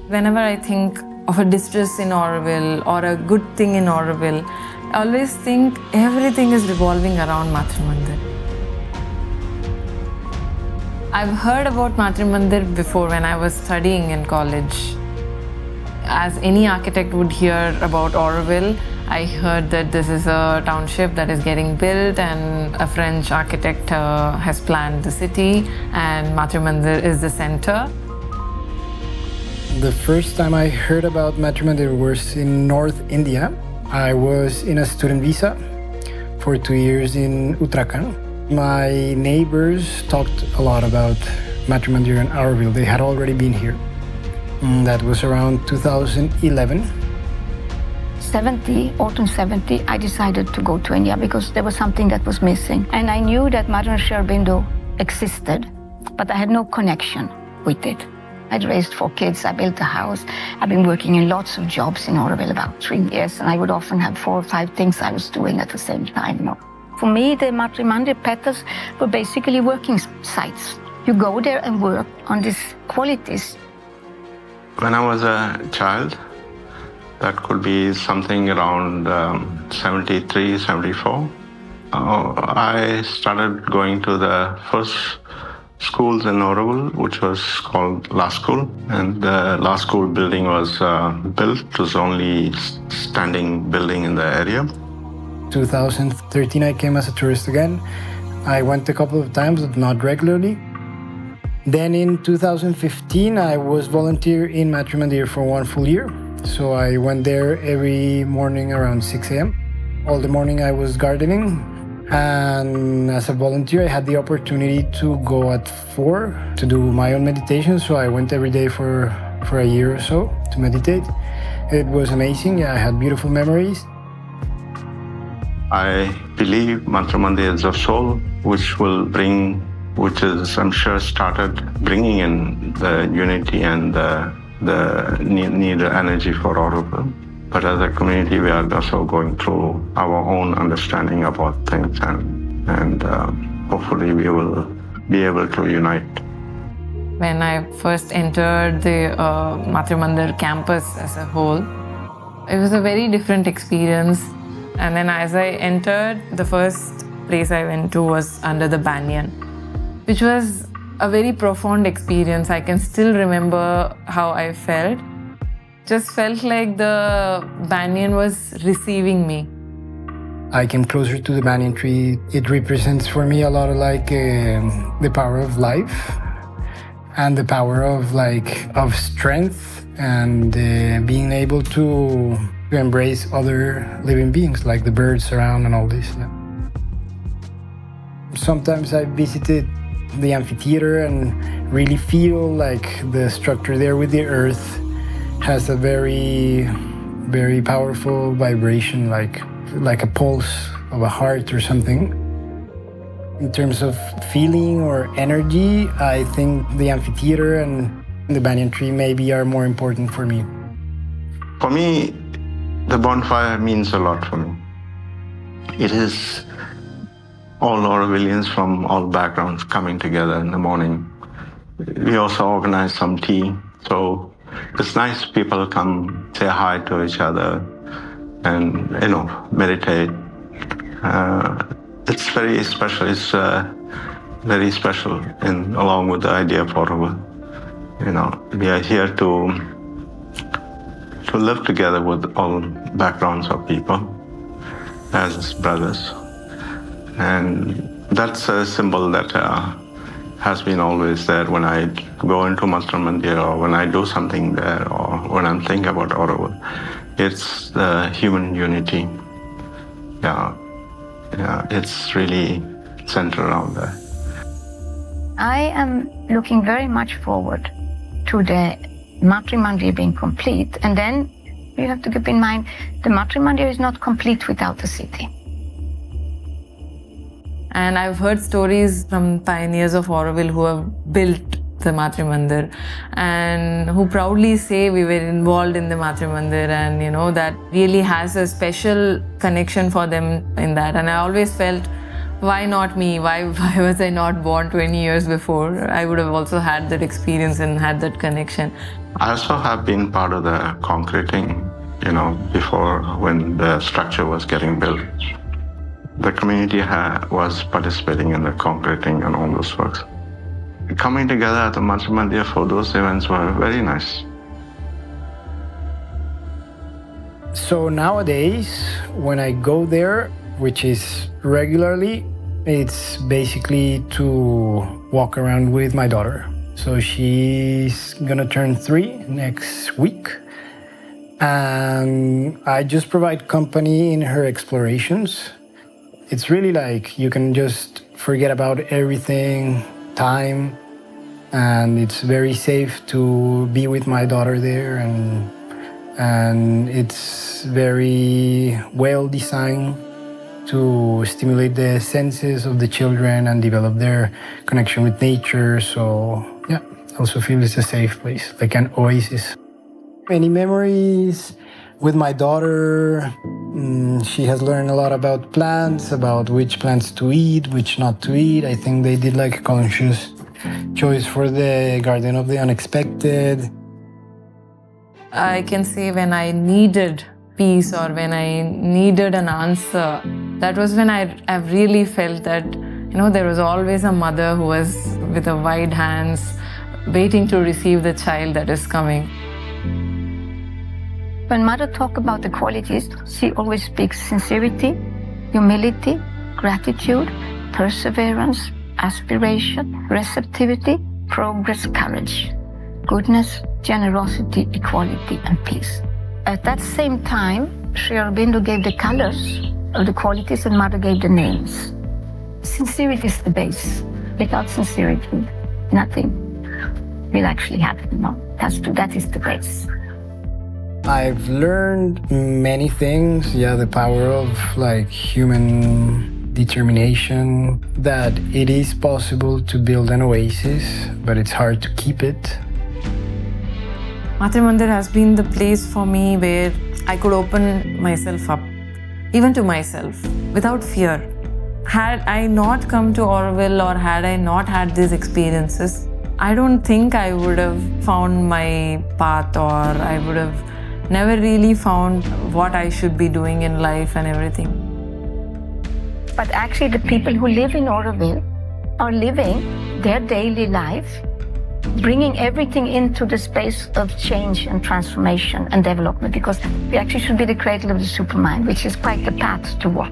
Whenever I think of a distress in Auroville or a good thing in Auroville, I always think everything is revolving around Matrimandir. I've heard about Matrimandir before when I was studying in college. As any architect would hear about Auroville, I heard that this is a township that is getting built and a French architect has planned the city and Matrimandir is the center. The first time I heard about Matrimandir was in North India. I was in a student visa for 2 years in Uttarakhand. My neighbours talked a lot about Matrimandir and Auroville. They had already been here. That was around 2011. Autumn 70, I decided to go to India because there was something that was missing. And I knew that Matrimandir existed, but I had no connection with it. I'd raised 4 kids, I built a house. I've been working in lots of jobs in Auroville about 3 years, and I would often have 4 or 5 things I was doing at the same time. For me, the Matrimandir petals were basically working sites. You go there and work on these qualities. When I was a child, that could be something around 73, 74, I started going to the first schools in Auroville, which was called La School. And the La School building was built. It was only standing building in the area. 2013, I came as a tourist again. I went a couple of times, but not regularly. Then in 2015, I was volunteer in Matrimandir for 1 full year. So I went there every morning around 6 a.m. All the morning I was gardening. And as a volunteer, I had the opportunity to go at 4 to do my own meditation. So I went every day for a year or so to meditate. It was amazing. I had beautiful memories. I believe Matrimandir is a soul which is, I'm sure, started bringing in the unity and the needed energy for Auroville. But as a community, we are also going through our own understanding about things, and hopefully we will be able to unite. When I first entered the Matrimandir campus as a whole, it was a very different experience. And then as I entered, the first place I went to was under the banyan, which was a very profound experience. I can still remember how I felt. Just felt like the banyan was receiving me. I came closer to the banyan tree. It represents for me a lot of the power of life and the power of strength and being able to embrace other living beings like the birds around and all this. Sometimes I visited the amphitheater and really feel like the structure there with the earth has a very, very powerful vibration, like a pulse of a heart or something. In terms of feeling or energy, I think the amphitheater and the banyan tree maybe are more important for me. For me, the bonfire means a lot for me. It is all Aurovilians from all backgrounds coming together in the morning. We also organize some tea, so it's nice people come say hi to each other and, meditate. It's very special. It's very special along with the idea of Auroville. We are here to live together with all backgrounds of people as brothers. And that's a symbol that has been always there when I go into Matrimandir or when I do something there or when I'm thinking about Auroville. It's the human unity. Yeah, it's really centered around there. I am looking very much forward to the Matrimandir being complete. And then you have to keep in mind, the Matrimandir is not complete without the city. And I've heard stories from pioneers of Auroville who have built the Matrimandir and who proudly say we were involved in the Matrimandir, and that really has a special connection for them in that. And I always felt why not me? Why was I not born 20 years before? I would have also had that experience and had that connection. I also have been part of the concreting, before when the structure was getting built. The community was participating in the concreting and all those works. Coming together at the Matrimandir for those events were very nice. So nowadays, when I go there, which is regularly, it's basically to walk around with my daughter. So she's gonna turn 3 next week. And I just provide company in her explorations. It's really like you can just forget about everything, time, and it's very safe to be with my daughter there, and it's very well designed to stimulate the senses of the children and develop their connection with nature. So yeah, I also feel it's a safe place, like an oasis. Any memories with my daughter? She has learned a lot about plants, about which plants to eat, which not to eat. I think they did like a conscious choice for the Garden of the Unexpected. I can say when I needed peace or when I needed an answer, that was when I really felt that, there was always a mother who was with a wide hands waiting to receive the child that is coming. When Mother talks about the qualities, she always speaks sincerity, humility, gratitude, perseverance, aspiration, receptivity, progress, courage, goodness, generosity, equality, and peace. At that same time, Sri Aurobindo gave the colors of the qualities and Mother gave the names. Sincerity is the base. Without sincerity, nothing will actually happen. No, that is the base. I've learned many things. The power of human determination, that it is possible to build an oasis, but it's hard to keep it. Matrimandir has been the place for me where I could open myself up, even to myself, without fear. Had I not come to Auroville or had I not had these experiences, I don't think I would have found my path, or I would have never really found what I should be doing in life and everything. But actually the people who live in Auroville are living their daily life, bringing everything into the space of change and transformation and development, because we actually should be the cradle of the supermind, which is quite the path to walk.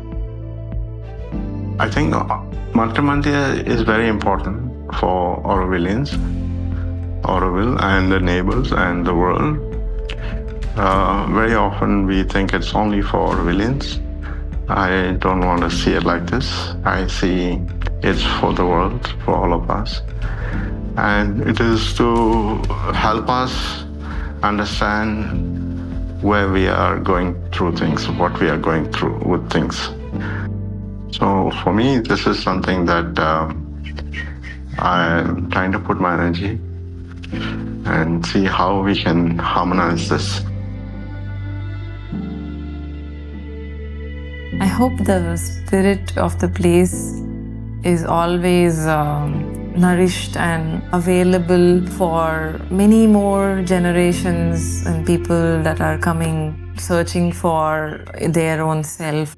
I think Matrimandir is very important for Aurovilians, Auroville and the neighbours and the world. Very often we think it's only for Aurovilians. I don't want to see it like this. I see it's for the world, for all of us. And it is to help us understand where we are going through things, what we are going through with things. So for me, this is something that I'm trying to put my energy and see how we can harmonize this. I hope the spirit of the place is always nourished and available for many more generations and people that are coming, searching for their own self.